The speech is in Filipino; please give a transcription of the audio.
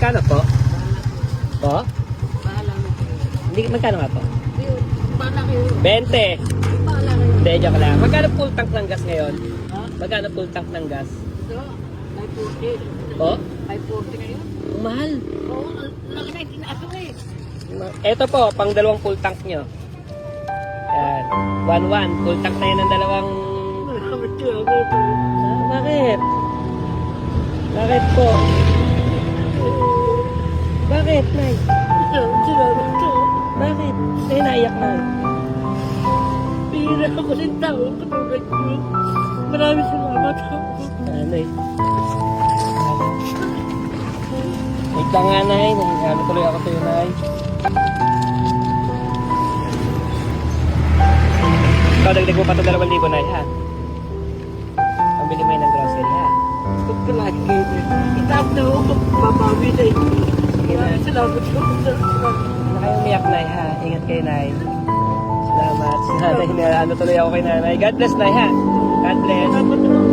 magkano po? Po? Bahala na. Hindi, magkano nga po? Yun, bahala kayo. 20. Bahala kayo. Hindi, joke lang. Magkano full tank ng gas ngayon? Ha? Magkano full tank ng gas? So, 540. Po? 540 ngayon. Mahal. Oo, laki na yung tinaas ko eh. Ito po, pang dalawang full tank nyo. Yan. 1-1. Full tank na yan ng dalawang... bakit? Bakit po? Bakit, Nay? Salamat ko. Bakit? Ay, naiyak na. Pihira ako ng tao katulad ko. Maraming salamat ako. Ano eh? Wait lang nga, Nay. Ano tuloy ako sa'yo, Nay. Ikaw, dagdag mo pa ito 2,000, Nay, ha? Pambili mo yun ng grocery, ha? Huwag ka lagi kayo. Itaas na ako mabawi na ito. Maraming salamat ko. Huwag na kayong umiyak, Nay, ha? Ingat kayo, Nay. Salamat. Nanay, ano tuloy ako kay Nanay. God bless, Nay, ha? God bless. Salamat ako.